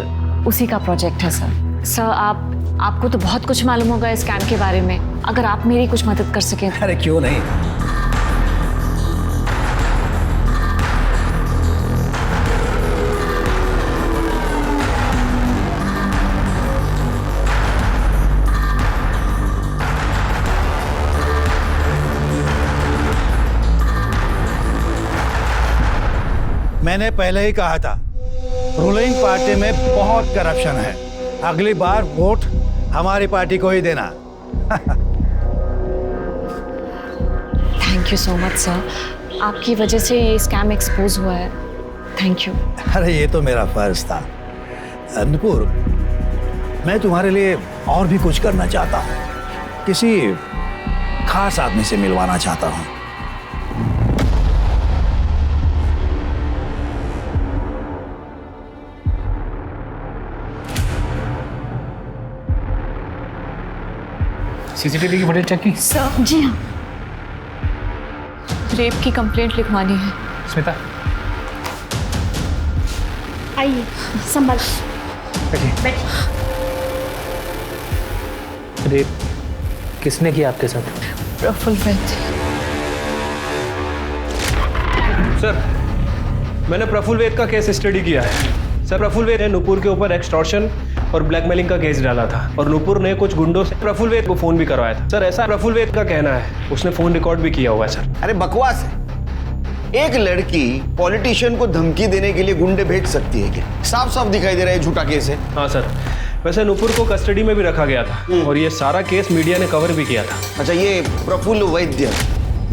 Speaker 7: उसी का प्रोजेक्ट है सर। सर आपको तो बहुत कुछ मालूम होगा इस स्कैम के बारे में, अगर आप मेरी कुछ मदद कर सकें।
Speaker 19: अरे क्यों नहीं। मैंने पहले ही कहा था, रूलिंग पार्टी में बहुत करप्शन है। अगली बार वोट हमारी पार्टी को ही देना।
Speaker 7: Thank you so much sir, आपकी वजह से ये स्कैम एक्सपोज हुआ है। Thank you.
Speaker 19: अरे ये तो मेरा फर्ज था। नुपुर, मैं तुम्हारे लिए और भी कुछ करना चाहता हूँ। किसी खास आदमी से मिलवाना चाहता हूँ।
Speaker 9: सीसीटीवी की फुटेज चेक की?
Speaker 7: सर जी हाँ, रेप की कंप्लेंट लिखवानी है।
Speaker 9: स्मिता
Speaker 8: आइए, संभाल बैठ।
Speaker 9: रेप किसने किया आपके साथ?
Speaker 7: प्रफुल्ल वैद्य।
Speaker 5: सर, मैंने प्रफुल्ल वैद्य का केस स्टडी किया है। सर, प्रफुल्ल वैद्य ने नुपुर के ऊपर एक्सटॉर्शन और ब्लैकमेलिंग का केस डाला था, और नुपुर ने कुछ गुंडों से प्रफुल्ल वैद्य को फोन भी करवाया था। सर, ऐसा प्रफुल्ल वैद्य का कहना है, उसने फोन रिकॉर्ड भी किया हुआ है सर।
Speaker 12: अरे बकवास है। एक लड़की पॉलिटिशियन को धमकी देने के लिए गुंडे भेज सकती है क्या? साफ साफ दिखाई दे रहा है झूठा केस है।
Speaker 5: हाँ सर, वैसे नुपुर को कस्टडी में भी रखा गया था, और ये सारा केस मीडिया ने कवर भी किया था।
Speaker 12: अच्छा, ये प्रफुल्ल वैद्य,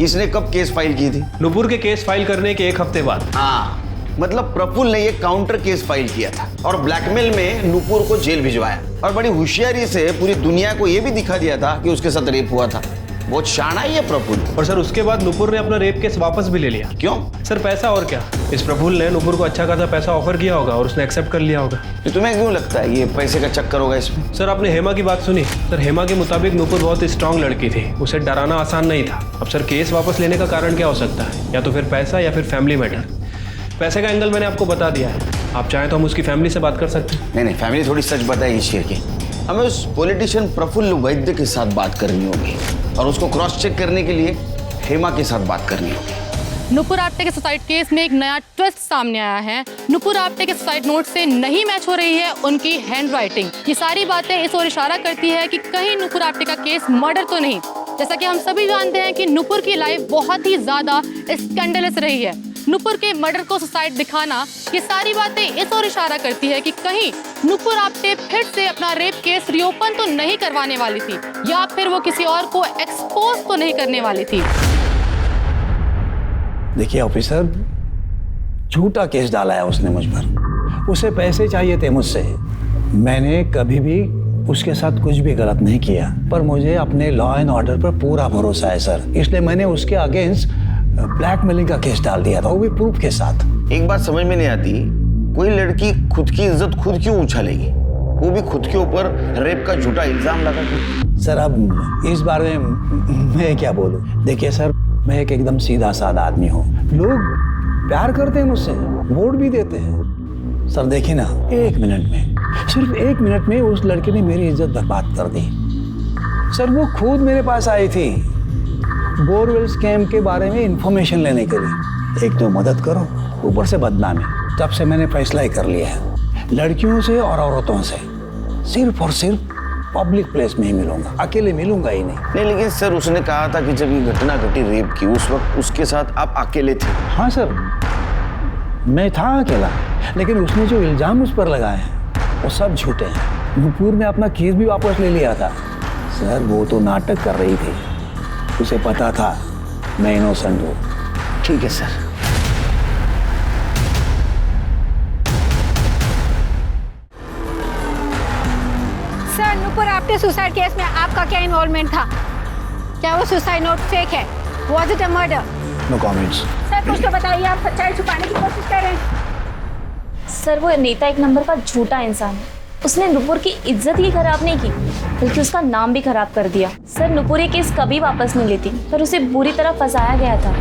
Speaker 12: इसने कब केस फाइल की थी?
Speaker 5: नुपुर के केस फाइल करने के 1 हफ्ते बाद।
Speaker 12: हाँ, मतलब प्रफुल्ल ने ये काउंटर केस फाइल किया था और ब्लैकमेल में नुपुर को जेल भिजवाया, और बड़ी होशियारी से पूरी दुनिया को ये भी दिखा दिया था कि उसके साथ रेप हुआ था। बहुत शाना है ये प्रफुल्ल।
Speaker 5: और सर, उसके बाद नुपुर ने अपना रेप केस वापस भी ले लिया।
Speaker 12: क्यों?
Speaker 5: सर, पैसा और क्या। इस प्रफुल्ल ने नुपुर को अच्छा खासा पैसा ऑफर किया होगा और उसने एक्सेप्ट कर लिया होगा।
Speaker 12: तो तुम्हें क्यों लगता है ये पैसे का चक्कर होगा इसमें?
Speaker 5: सर, आपने हेमा की बात सुनी? सर, हेमा के मुताबिक नुपुर बहुत स्ट्रांग लड़की थी, उसे डराना आसान नहीं था। अब सर, केस वापस लेने का कारण क्या हो सकता है? या तो फिर पैसा या फिर फैमिली मैटर। पैसे का एंगल मैंने आपको बता दिया है, आप चाहें तो हम उसकी फैमिली से बात कर सकते हैं।
Speaker 12: नहीं, फैमिली थोड़ी सच बताएगी शेर की। हमें उस पॉलिटिशियन प्रफुल्ल वैद्य के साथ बात करनी होगी, और उसको क्रॉस चेक करने के लिए हेमा के साथ बात करनी होगी।
Speaker 15: नुपुर आप्टे के सुसाइड केस में एक नया ट्विस्ट सामने आया है। नुपुर आप्टे के सुसाइड नोट से नहीं मैच हो रही है उनकी हैंड राइटिंग। ये सारी बातें इस ओर इशारा करती है कि कहीं नुपुर आप्टे का केस मर्डर तो नहीं। जैसा कि हम सभी जानते हैं कि नुपुर की लाइफ बहुत ही ज्यादा स्कैंडलस रही है। नुपुर के मर्डर को सुसाइड दिखाना, ये सारी बातें इस ओर इशारा करती है कि कहीं नुपुर आप्टे फिर से अपना रेप केस रिओपन तो नहीं करवाने वाली थी, या फिर वो किसी और को एक्सपोज तो नहीं करने वाली थी।
Speaker 19: देखिए ऑफिसर, झूठा केस डाला है उसने मुझ पर। उसे पैसे चाहिए थे मुझसे। मैंने कभी भी उसके साथ कुछ भी गलत नहीं किया, पर मुझे अपने लॉ एंड ऑर्डर पर पूरा भरोसा है सर, इसलिए मैंने उसके अगेंस्ट ब्लैकमेलिंग का केस डाल दिया था, वो भी प्रूफ के साथ।
Speaker 12: एक बात समझ में नहीं आती, कोई लड़की खुद की इज्जत खुद क्यों उछालेगी, वो भी खुद के ऊपर रेप का झूठा इल्जाम लगा के।
Speaker 19: सर अब इस बारे में मैं क्या बोलूं। देखिए सर, मैं एक एकदम सीधा साधा आदमी हूँ। लोग प्यार करते हैं मुझसे, वोट भी देते हैं। सर देखिए ना, 1 मिनट में, सिर्फ 1 मिनट में उस लड़के ने मेरी इज्जत बर्बाद कर दी। सर वो खुद मेरे पास आई थी बोरवेल स्कैम के बारे में इंफॉर्मेशन लेने के लिए। एक तो मदद करो, ऊपर से बदनामी। तब से मैंने फैसला ही कर लिया है, लड़कियों से और औरतों से सिर्फ और सिर्फ पब्लिक प्लेस में ही मिलूंगा, अकेले मिलूंगा ही नहीं।
Speaker 12: लेकिन सर उसने कहा था कि जब ये घटना घटी रेप की, उस वक्त उसके साथ आप अकेले थे।
Speaker 19: हाँ सर, मैं था अकेला, लेकिन उसने जो इल्जाम उस पर लगाए हैं वो सब झूठे हैं। नुपुर ने अपना केस भी वापस ले लिया था। सर वो तो नाटक कर रही थी, उसे पता था मैं इनोसेंट हूँ।
Speaker 12: ठीक है sir.
Speaker 13: Sir Nupur Apte suicide case में आपका क्या इन्वॉल्वमेंट था? क्या वो सुसाइड नोट फेक है? Was it a murder?
Speaker 19: No comments.
Speaker 13: Sir कुछ तो बताइए, आप सच्चाई छुपाने की कोशिश कर रहे हैं।
Speaker 8: सर वो नेता एक नंबर का झूठा इंसान है। उसने नुपुर की इज्जत ही खराब नहीं की, बल्कि उसका नाम भी खराब कर दिया। सर नुपुर ये केस कभी वापस नहीं लेती, पर उसे बुरी तरह फंसाया गया था।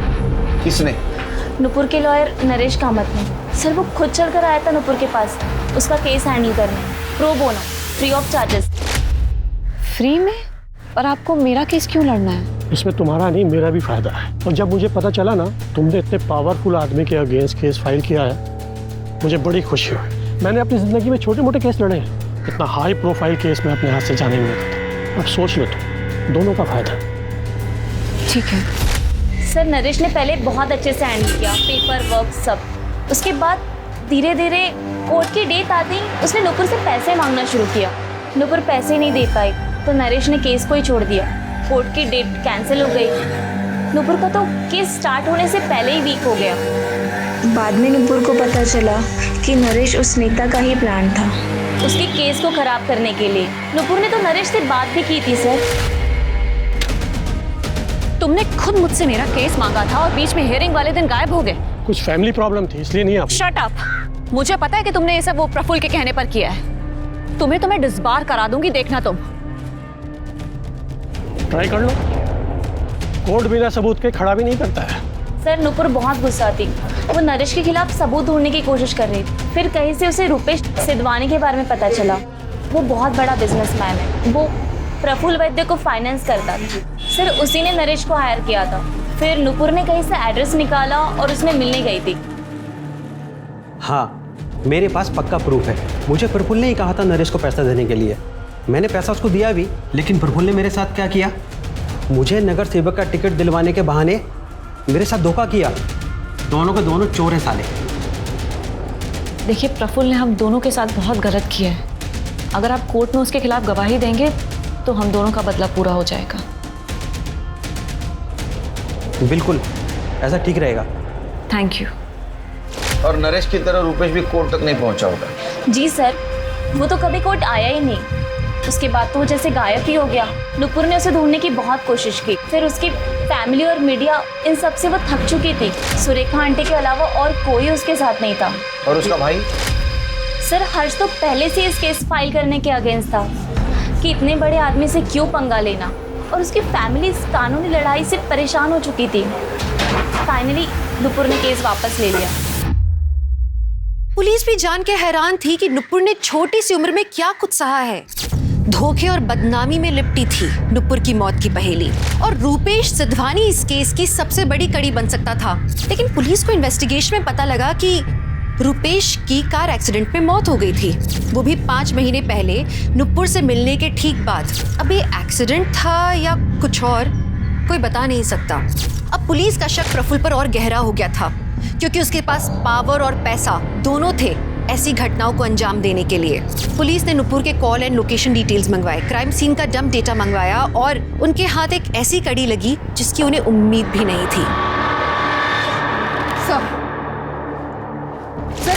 Speaker 12: किसने?
Speaker 8: नुपुर के लॉयर नरेश कामत ने। सर वो खुद चलकर आया था नुपुर के पास उसका केस हैंडल करने, pro bono, free of charges.
Speaker 7: Free में? और आपको मेरा केस क्यों लड़ना है?
Speaker 20: इसमें तुम्हारा नहीं, मेरा भी फायदा है। और जब मुझे पता चला ना तुमने इतने पावरफुल आदमी के अगेंस्ट केस फाइल किया है, मुझे बड़ी खुशी हुई। मैंने अपनी जिंदगी में छोटे मोटे केस लड़े हैं, इतना हाई प्रोफाइल केस में अपने हाथ से जाने में था। अब सोच लो तुम, दोनों का फायदा।
Speaker 7: ठीक है
Speaker 8: सर, नरेश ने पहले बहुत अच्छे से हैंडल किया, पेपर वर्क सब। उसके बाद धीरे धीरे कोर्ट की डेट आते ही उसने नुपुर से पैसे मांगना शुरू किया। नुपुर पैसे नहीं दे पाई तो नरेश ने केस को ही छोड़ दिया। कोर्ट की डेट कैंसिल हो गई। नुपुर का तो केस स्टार्ट होने से पहले ही वीक हो गया।
Speaker 16: बाद में नुपुर को पता चला कि नरेश उस नेता का ही प्लान था,
Speaker 8: उसके केस को खराब करने के लिए। नुपुर ने तो नरेश से बात भी की थी। सर
Speaker 7: तुमने खुद मुझसे मेरा केस मांगा था और बीच में हियरिंग वाले दिन गायब हो गए।
Speaker 20: कुछ फैमिली प्रॉब्लम थी इसलिए नहीं। आप
Speaker 7: शट अप। मुझे पता है कि तुमने ये सब वो प्रफुल्ल के कहने पर किया है। तुम्हें तो मैं डिसबार करा दूंगी, देखना तुम।
Speaker 20: ट्राई कर लो, कोर्ट बिना सबूत के खड़ा भी नहीं करता है।
Speaker 8: सर नुपुर बहुत गुस्सा थी, वो नरेश के खिलाफ सबूत ढूंढने की कोशिश कर रही थी। फिर कहीं से उसे रुपेश सिद्धवानी के बारे में पता चला। वो बहुत बड़ा बिजनेसमैन है, वो प्रफुल्ल वैद्य को फाइनेंस करता था। सर उसी ने नरेश को हायर किया था। फिर नुपुर ने कहीं से एड्रेस निकाला और उसमें मिलने गई थी।
Speaker 10: हाँ, मेरे पास पक्का प्रूफ है। मुझे प्रफुल्ल ने ही कहा था नरेश को पैसा देने के लिए। मैंने पैसा उसको दिया भी, लेकिन प्रफुल्ल ने मेरे साथ क्या किया, मुझे नगर सेवक का टिकट दिलवाने के बहाने मेरे साथ धोखा किया। दोनों के दोनों चोर हैं साले।
Speaker 7: देखिए प्रफुल्ल ने हम दोनों के साथ बहुत गलत किया है। अगर आप कोर्ट में उसके खिलाफ गवाही देंगे तो हम दोनों का बदला पूरा हो जाएगा।
Speaker 10: बिल्कुल, ऐसा ठीक रहेगा।
Speaker 7: Thank you.
Speaker 12: और नरेश की तरह रुपेश भी कोर्ट तक नहीं पहुंचा होगा।
Speaker 8: जी सर, वो तो कभी कोर्ट आया ही नहीं। उसके बाद तो वो जैसे गायब ही हो गया। नुपुर ने उसे ढूंढने की बहुत कोशिश की। फिर उसकी फैमिली और मीडिया, इन सब से वो थक चुकी थी। सुरेखा आंटी के अलावा और कोई उसके साथ नहीं था।
Speaker 12: और उसका भाई?
Speaker 8: सर हर्ष तो पहले से इस केस फाइल करने के अगेंस्ट था कि इतने बड़े आदमी से क्यों पंगा लेना, और उसकी फैमिली इस कानूनी लड़ाई से परेशान हो चुकी थी। फाइनली नुपुर ने केस वापस ले लिया।
Speaker 4: पुलिस भी जान के हैरान थी कि नुपुर ने छोटी सी उम्र में क्या कुछ सहा है। धोखे और बदनामी में लिपटी थी नुपुर की मौत की पहेली, और रूपेश सिद्धवानी इस केस की सबसे बड़ी कड़ी बन सकता था। लेकिन पुलिस को इन्वेस्टिगेशन में पता लगा कि रूपेश की कार एक्सीडेंट में मौत हो गई थी, वो भी 5 महीने पहले नुपुर से मिलने के ठीक बाद। अब ये एक्सीडेंट था या कुछ और, कोई बता नहीं सकता। अब पुलिस का शक प्रफुल्ल पर और गहरा हो गया था, क्योंकि उसके पास पावर और पैसा दोनों थे ऐसी घटनाओं को अंजाम देने के लिए। पुलिस ने नुपुर के कॉल एंड लोकेशन डिटेल्स मंगवाए, क्राइम सीन का डंप डेटा मंगवाया, और उनके हाथ एक ऐसी कड़ी लगी जिसकी उन्हें उम्मीद भी नहीं थी।
Speaker 17: सर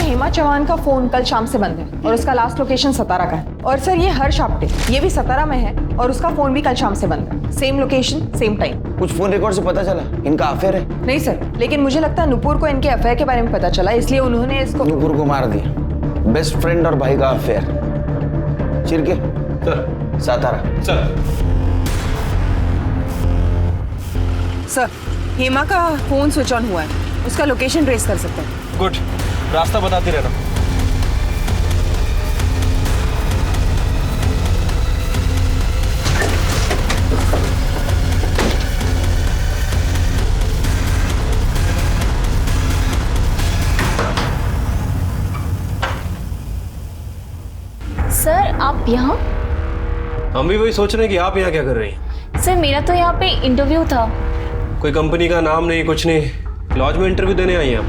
Speaker 17: हेमा चौहान का फोन कल शाम से बंद है और उसका लास्ट लोकेशन सतारा का है। और सर ये हर्ष आप्टे, ये भी सतारा में है और उसका फोन भी कल शाम से बंद है। Same location same time.
Speaker 12: कुछ फोन रिकॉर्ड से पता चला इनका अफेयर है?
Speaker 17: नहीं सर, लेकिन मुझे लगता है नुपुर को इनके अफेयर के बारे में पता चला, इसलिए उन्होंने इसको
Speaker 12: नुपुर को मार दिया। बेस्ट फ्रेंड और भाई का affair. Chirke sir, Satara
Speaker 17: sir Hema का फोन स्विच ऑन हुआ है, उसका लोकेशन ट्रेस कर सकते हैं।
Speaker 5: गुड, रास्ता बताती रहना।
Speaker 8: सर आप यहाँ?
Speaker 5: हम भी वही सोच रहे हैं कि आप यहाँ क्या कर रही हैं।
Speaker 8: सर मेरा तो यहाँ पे इंटरव्यू था।
Speaker 5: कोई कंपनी का नाम नहीं, कुछ नहीं, लॉज में इंटरव्यू देने आई हैं आप?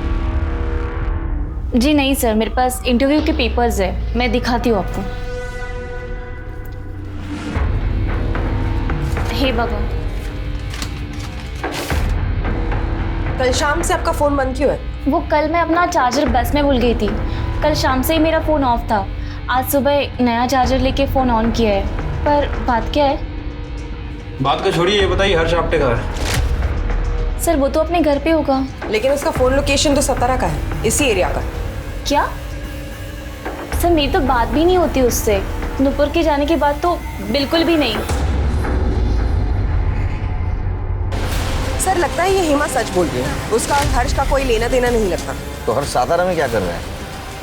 Speaker 8: जी नहीं सर, मेरे पास इंटरव्यू के पेपर्स है, मैं दिखाती हूँ आपको। हे भगवान।
Speaker 17: कल शाम से आपका फोन बंद क्यों है?
Speaker 8: वो कल मैं अपना चार्जर बस में भूल गई थी। कल शाम से ही मेरा फ़ोन ऑफ था। आज सुबह नया चार्जर लेके फ़ोन ऑन किया है। पर बात क्या है?
Speaker 5: बात का छोड़िए, ये बताइए हर्ष आप्टे कहाँ है?
Speaker 8: सर वो तो अपने घर पे होगा।
Speaker 17: लेकिन उसका फोन लोकेशन तो सतारा का है, इसी एरिया का।
Speaker 8: क्या? सर मेरी तो बात भी नहीं होती उससे। नुपुर के जाने के बाद तो बिल्कुल भी नहीं।
Speaker 17: सर लगता है ये हेमा सच बोल रही है, उसका हर्ष का कोई लेना देना नहीं लगता।
Speaker 12: तो हर्ष सातारा में क्या कर रहा है?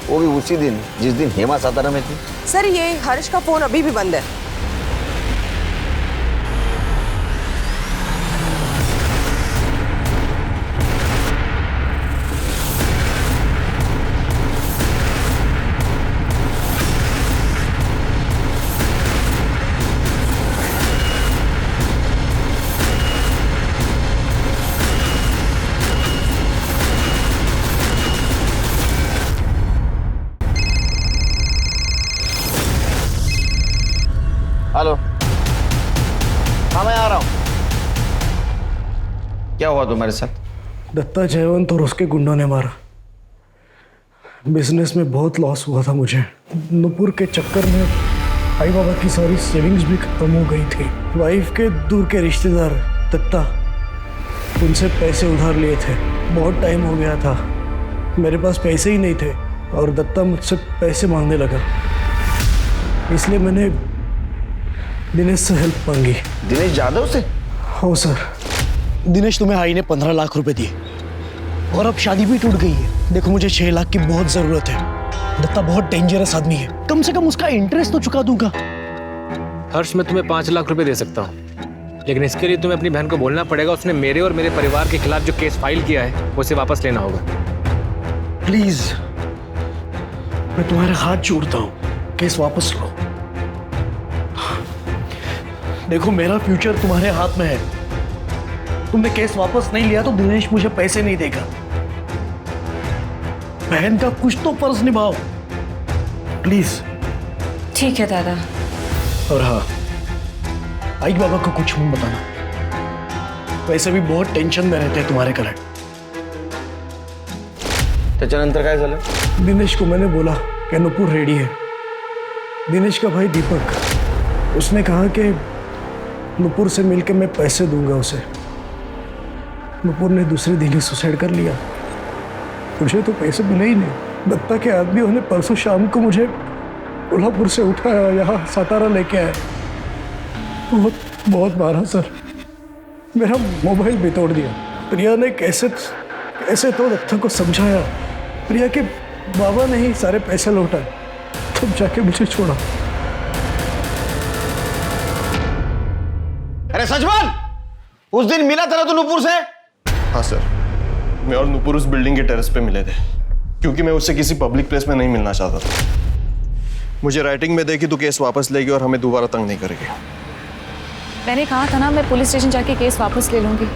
Speaker 12: वो भी उसी दिन जिस दिन हेमा सातारा में थी।
Speaker 17: सर ये हर्ष का फोन अभी भी बंद है।
Speaker 12: हेलो, हाँ मैं आ रहा हूँ। क्या हुआ तुम्हारे साथ?
Speaker 20: दत्ता जयवंत और उसके गुंडों ने मारा। बिजनेस में बहुत लॉस हुआ था मुझे। नुपुर के चक्कर में आई बाबा की सारी सेविंग्स भी खत्म हो गई थी। वाइफ के दूर के रिश्तेदार दत्ता, उनसे पैसे उधार लिए थे। बहुत टाइम हो गया था, मेरे पास पैसे ही नहीं थे और दत्ता मुझसे पैसे मांगने लगा। इसलिए मैंने दिनेश से हेल्प मांगी।
Speaker 12: दिनेश जाधव से?
Speaker 20: हो सर। दिनेश तुम्हें आई ने 15 लाख रुपए दिए और अब शादी भी टूट गई है। देखो मुझे 6 लाख की बहुत जरूरत है। दत्ता बहुत डेंजरस आदमी है, कम से कम उसका इंटरेस्ट तो चुका दूंगा।
Speaker 9: हर्ष मैं तुम्हें 5 लाख रुपए दे सकता हूँ, लेकिन इसके लिए तुम्हें अपनी बहन को बोलना पड़ेगा उसने मेरे और मेरे परिवार के खिलाफ जो केस फाइल किया है उसे वापस लेना होगा।
Speaker 20: प्लीज मैं तुम्हारे हाथ जोड़ता हूँ, केस वापस लो। देखो मेरा फ्यूचर तुम्हारे हाथ में है। तुमने केस वापस नहीं लिया तो दिनेश मुझे पैसे नहीं देगा। बहन का कुछ तो फर्ज निभाओ प्लीज।
Speaker 7: ठीक है दादा।
Speaker 20: और हाँ, आई बाबा को कुछ मत बताना, वैसे भी बहुत टेंशन में रहते हैं तुम्हारे कारण।
Speaker 12: त्याच्यानंतर काय झालं?
Speaker 20: दिनेश को मैंने बोला कि नुपुर रेडी है। दिनेश का भाई दीपक, उसने कहा कि नुपुर से मिलकर मैं पैसे दूंगा उसे। नुपुर ने दूसरे दिन ही सुसाइड कर लिया। मुझे तो पैसे मिले ही नहीं। दत्ता के आदमियों ने परसों शाम को मुझे कोल्हापुर से उठाया, यहाँ सातारा लेके आए। बहुत बहुत मारा सर, मेरा मोबाइल भी तोड़ दिया। प्रिया ने कैसे तो दत्ता को समझाया। प्रिया के बाबा ने ही सारे पैसे लौटाए, तब जाके मुझे छोड़ा।
Speaker 12: अरे सच बोल, उस दिन मिला था ना तू नुपुर से?
Speaker 14: हाँ सर, मैं और नुपुर उस बिल्डिंग के टेरेस पे मिले थे, क्योंकि मैं उससे किसी पब्लिक प्लेस में नहीं मिलना चाहता था। मुझे राइटिंग में दे कि तू केस वापस लेगी और हमें दोबारा तंग नहीं करेगी।
Speaker 7: मैंने कहा था ना, मैं पुलिस स्टेशन जाके केस वापस ले लूंगी।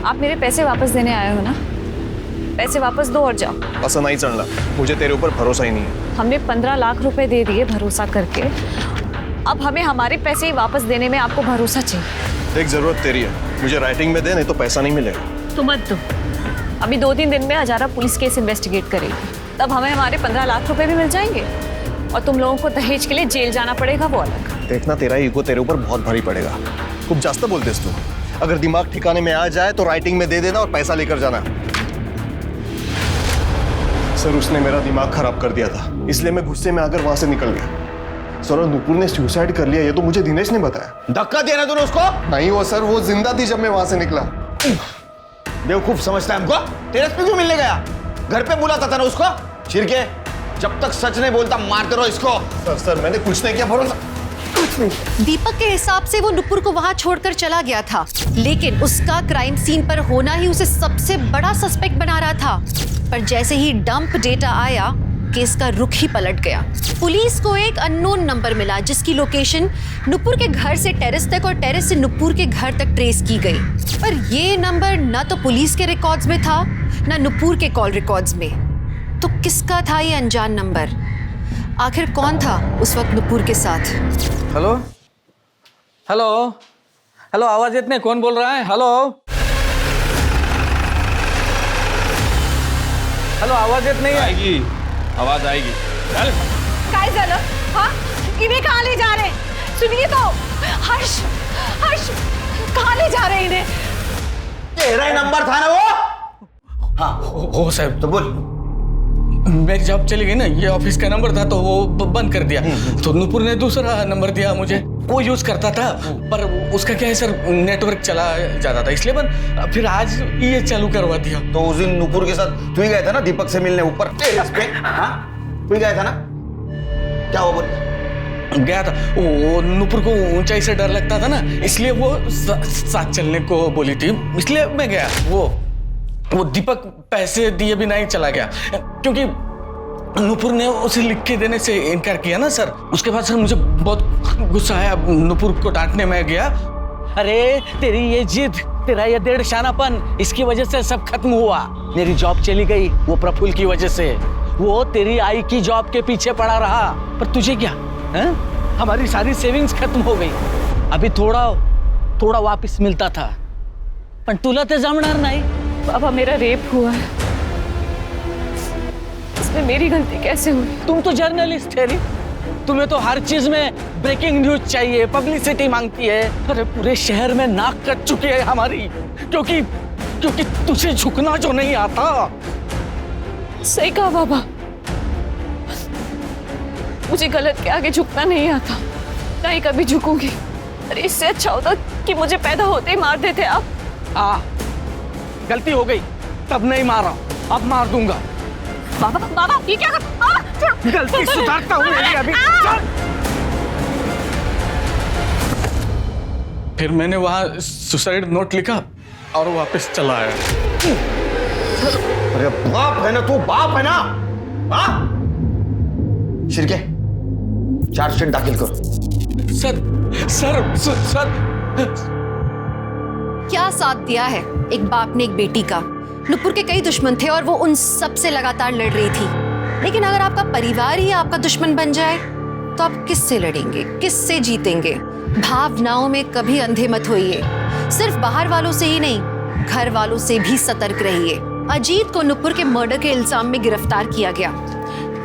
Speaker 7: आप मेरे पैसे वापस देने आए हो ना, पैसे वापस दो और जाओ।
Speaker 14: ऐसा नहीं चलना, मुझे तेरे ऊपर भरोसा ही नहीं है।
Speaker 7: हमने 15 लाख रुपए दे दिए भरोसा करके, अब हमें हमारे पैसे ही वापस देने में आपको भरोसा चाहिए।
Speaker 14: देख, जरूरत तेरी है, मुझे राइटिंग में दे, नहीं तो पैसा नहीं मिलेगा।
Speaker 7: तो मत दो, अभी 2-3 दिन में हजारा पुलिस केस इन्वेस्टिगेट करेगी, तब हमें हमारे 15 लाख रुपए भी मिल जाएंगे और तुम लोगों को दहेज के लिए जेल जाना पड़ेगा, वो अलग।
Speaker 14: देखना, तेरा ईगो तेरे ऊपर बहुत भारी पड़ेगा। खूब जास्त बोलतेस तू। अगर दिमाग ठिकाने में आ जाए तो राइटिंग में दे देना और पैसा लेकर जाना। सर, उसने मेरा दिमाग खराब कर दिया था, इसलिए मैं गुस्से में आकर वहां से निकल गया। सर, नुपुर ने सुसाइड कर लिया, ये तो मुझे दिनेश ने बताया।
Speaker 12: धक्का दिया ना तूने उसको?
Speaker 14: नहीं हुआ सर, वो जिंदा थी जब मैं वहां से निकला।
Speaker 12: बेवकूफ समझता है हमको? टेरेस पे क्यों मिलने गया? घर पे बुलाता था ना उसको। छिरके, जब तक सच नहीं बोलता मारते रहो इसको।
Speaker 14: सर मैंने कुछ नहीं किया, भरोसा।
Speaker 4: दीपक के हिसाब से वो नुपुर को वहां छोड़कर चला गया था, लेकिन उसका क्राइम सीन पर होना ही उसे सबसे बड़ा सस्पेक्ट बना रहा था। पर जैसे ही डंप डेटा आया, केस का रुख ही पलट गया। पुलिस को एक अननोन नंबर मिला जिसकी लोकेशन नुपुर के घर से टेरेस तक और टेरेस से नुपुर के घर तक ट्रेस की गई। पर ये नंबर ना तो पुलिस के रिकॉर्ड्स में था, ना नुपुर के कॉल रिकॉर्ड्स में। तो किसका था ये अनजान नंबर? आखिर कौन था उस वक्त नुपुर के साथ?
Speaker 2: हेलो हेलो हेलो, आवाज इतने कौन बोल रहा है? हेलो हेलो, आवाज इतनी
Speaker 5: आएगी, आवाज आएगी। चल।
Speaker 3: काय झालं? हाँ, इन्हें कहाँ ले जा रहे हैं? सुनिए तो, हर्ष, हर्ष, कहाँ ले जा रहे हैं इन्हें?
Speaker 12: तेरा ही नंबर था ना वो?
Speaker 2: हाँ हो साहब।
Speaker 12: तो बोल।
Speaker 2: मेरी जॉब चली गई ना, ये ऑफिस का नंबर था तो वो बंद कर दिया। तो नुपुर ने दूसरा नंबर दिया मुझे, वो यूज करता था, पर उसका क्या है सर, नेटवर्क चला जाता था, इसलिए बन फिर आज ये चालू करवा दिया।
Speaker 12: तो उस दिन नुपुर के साथ तू ही गया था ना दीपक से मिलने ऊपर टेरेस पे? हाँ, तू ही गया था ना? क्या हुआ बोल?
Speaker 2: गया था, वो नुपुर को ऊंचाई से डर लगता था ना, इसलिए वो साथ चलने को बोली थी, इसलिए मैं गया। वो दीपक पैसे दिए भी नहीं चला गया, क्योंकि नुपुर ने उसे लिख के देने से इनकार किया ना सर। उसके बाद सर मुझे बहुत गुस्सा आया, नुपुर को डांटने में गया।
Speaker 21: अरे तेरी ये जिद, तेरा ये डेढ़ शानापन, इसकी वजह से सब खत्म हुआ। मेरी जॉब चली गई वो प्रफुल्ल की वजह से। वो तेरी आई की जॉब के पीछे पड़ा रहा, पर तुझे क्या है? हमारी सारी सेविंग्स खत्म हो गई। अभी थोड़ा थोड़ा वापस मिलता था, पण तुला ते जमणार नाही।
Speaker 7: बाबा, मेरा रेप हुआ है, इसमें मेरी गलती कैसे हुई?
Speaker 21: तुम तो जर्नलिस्ट है री, तुम्हें तो हर चीज में ब्रेकिंग न्यूज चाहिए, पब्लिसिटी मांगती है। अरे पूरे शहर में नाक कट चुकी है हमारी, क्योंकि तुझे झुकना जो नहीं आता।
Speaker 7: सही कहा बाबा, मुझे गलत के आगे झुकना नहीं आता, नहीं कभी झुकूंगी। अरे इससे अच्छा होता कि मुझे पैदा होते ही मार देते आप।
Speaker 21: गलती हो गई, तब नहीं मारा, अब मार दूंगा।
Speaker 7: बाबा, बाबा, ये क्या कर? बाबा,
Speaker 21: गलती सुधारता हूँ मेरी अभी।
Speaker 2: फिर मैंने वहां सुसाइड नोट लिखा और वापस चला आया।
Speaker 12: अरे बाप है ना तू, बाप है ना? हाँ? शिरके, चार्जशीट दाखिल करो।
Speaker 2: सर
Speaker 4: क्या साथ दिया है एक बाप ने एक बेटी का? नुपुर के कई दुश्मन थे और वो उन सब से लगातार लड़ रही थी, लेकिन अगर आपका परिवार ही आपका दुश्मन बन जाए तो आप किससे लड़ेंगे, किससे जीतेंगे? भावनाओं में कभी अंधे मत होइए, सिर्फ बाहर वालों से ही नहीं, घर वालों से भी सतर्क रहिए। अजीत को नुपुर के मर्डर के इल्जाम में गिरफ्तार किया गया।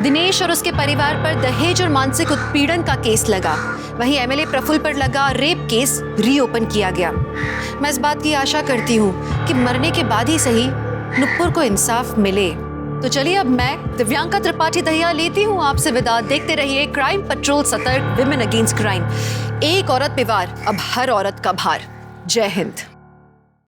Speaker 4: दिनेश और उसके परिवार पर दहेज और मानसिक उत्पीड़न का केस लगा। वहीं एमएलए प्रफुल्ल पर लगा रेप केस रीओपन किया गया। मैं इस बात की आशा करती हूँ कि मरने के बाद ही सही नुपुर को इंसाफ मिले। तो चलिए अब मैं दिव्यांका त्रिपाठी दहिया लेती हूँ आपसे विदा। देखते रहिए क्राइम पेट्रोल सतर्क, विमेन अगेंस्ट क्राइम। एक औरत पे वार, अब हर औरत का भार। जय हिंद।